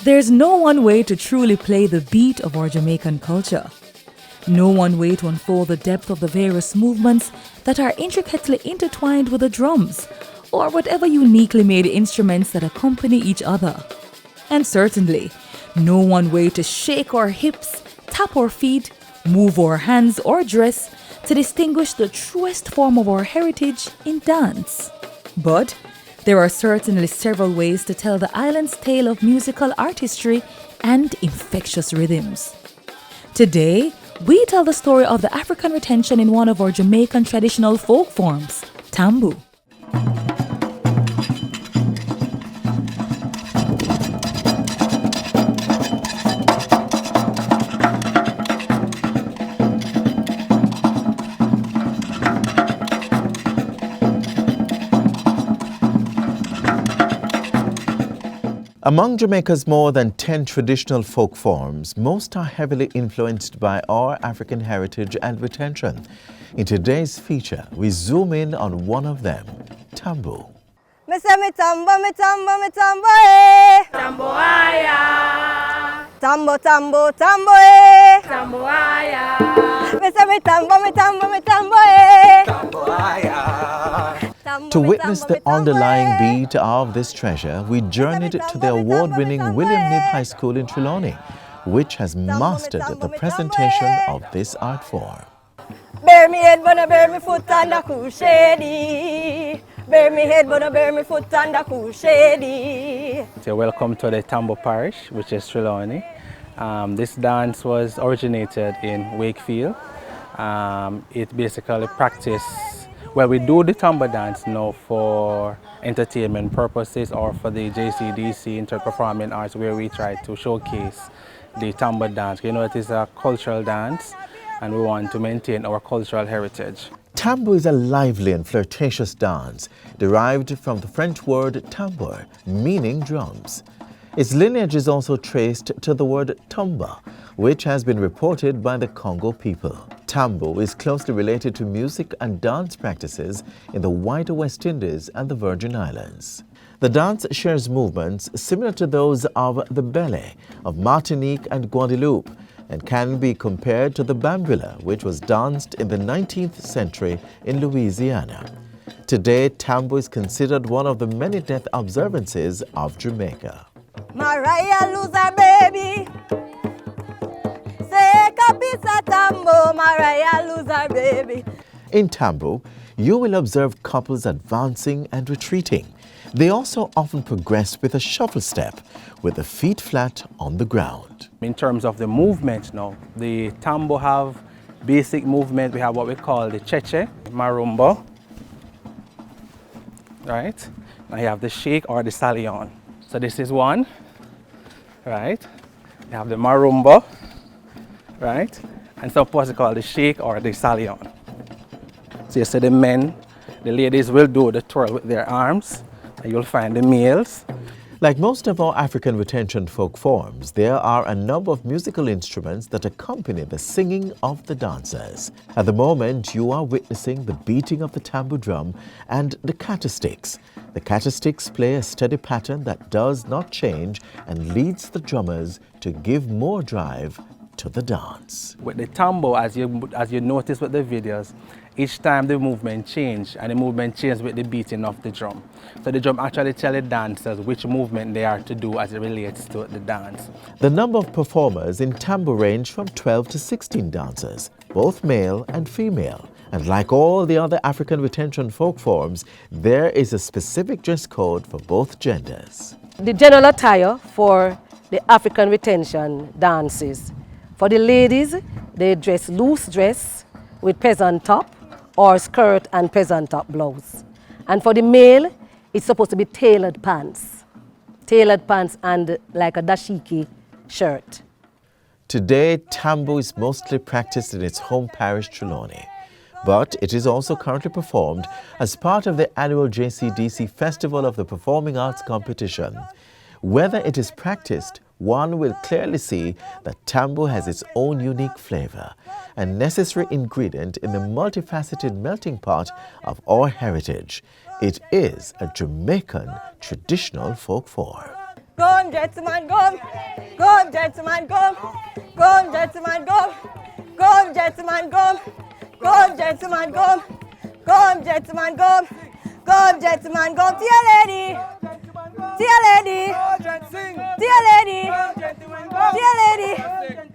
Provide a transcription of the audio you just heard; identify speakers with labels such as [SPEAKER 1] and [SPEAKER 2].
[SPEAKER 1] There's no one way to truly play the beat of our Jamaican culture. No one way to unfold the depth of the various movements that are intricately intertwined with the drums, or whatever uniquely made instruments that accompany each other. And certainly, no one way to shake our hips, tap our feet, move our hands or dress to distinguish the truest form of our heritage in dance. But there are certainly several ways to tell the island's tale of musical artistry and infectious rhythms. Today, we tell the story of the African retention in one of our Jamaican traditional folk forms, Tambu.
[SPEAKER 2] Among Jamaica's more than 10 traditional folk forms, most are heavily influenced by our African heritage and retention. In today's feature, we zoom in on one of them, Tambu.
[SPEAKER 3] Me say me tambo, me tambo, me tambo, eh.
[SPEAKER 4] Tambo aya.
[SPEAKER 3] Tambo, tambo, tambo, eh.
[SPEAKER 4] Tambo aya.
[SPEAKER 3] Me say me tambo, me tambo, me tambo, eh.
[SPEAKER 4] Tambo aya.
[SPEAKER 2] To witness the underlying beat of this treasure, we journeyed to the award-winning William Knibb High School in Trelawney, which has mastered the presentation of this art form.
[SPEAKER 3] Bear me head, but bear me foot and a cool shady. Bear me head, but bear me foot and a cool shady.
[SPEAKER 5] So welcome to the Tambu Parish, which is Trelawney. This dance was originated in Wakefield. It basically practiced. Well, we do the Tambu dance now for entertainment purposes or for the JCDC Inter-Performing Arts, where we try to showcase the Tambu dance. You know, it is a cultural dance and we want to maintain our cultural heritage.
[SPEAKER 2] Tambu is a lively and flirtatious dance derived from the French word tambour, meaning drums. Its lineage is also traced to the word tumba, which has been reported by the Congo people. Tambu is closely related to music and dance practices in the wider West Indies and the Virgin Islands. The dance shares movements similar to those of the bele of Martinique and Guadeloupe and can be compared to the bambula, which was danced in the 19th century in Louisiana. Today, Tambu is considered one of the many death observances of Jamaica.
[SPEAKER 3] Mariah lose her baby. Say kapisa tambo, Mariah lose her baby.
[SPEAKER 2] In Tambu, you will observe couples advancing and retreating. They also often progress with a shuffle step, with the feet flat on the ground.
[SPEAKER 5] In terms of the movement now, the Tambu have basic movement. We have what we call the cheche, marumba, right? Now you have the shake or the stallion. So this is one, right? You have the marumba, right? And some people call the shake or the stallion. So you see the men, the ladies will do the twirl with their arms, and you'll find the males.
[SPEAKER 2] Like most of our African retention folk forms, there are a number of musical instruments that accompany the singing of the dancers. At the moment, you are witnessing the beating of the tambu drum and the catastics. The catastics play a steady pattern that does not change and leads the drummers to give more drive to the dance.
[SPEAKER 5] With the tambu, as you notice with the videos, each time the movement changes, and the movement changes with the beating of the drum. So the drum actually tells the dancers which movement they are to do as it relates to the dance.
[SPEAKER 2] The number of performers in Tambu range from 12 to 16 dancers, both male and female. And like all the other African retention folk forms, there is a specific dress code for both genders.
[SPEAKER 6] The general attire for the African retention dances. For the ladies, they dress loose dress with peasant top or skirt and peasant top blouse. And for the male, it's supposed to be tailored pants. Tailored pants and like a dashiki shirt.
[SPEAKER 2] Today, Tambu is mostly practiced in its home parish, Trelawney. But it is also currently performed as part of the annual JCDC Festival of the Performing Arts Competition. Whether it is practiced, one will clearly see that Tambu has its own unique flavor, a necessary ingredient in the multifaceted melting pot of our heritage. It is a Jamaican traditional folk form.
[SPEAKER 3] Come, gentlemen, come. Come, gentlemen, come. Come, gentlemen, come. Come, gentlemen, come. Come, gentlemen, come. Come, gentlemen, come. Come, gentlemen, come. Dear lady. Dear lady. Dear lady. Dear lady.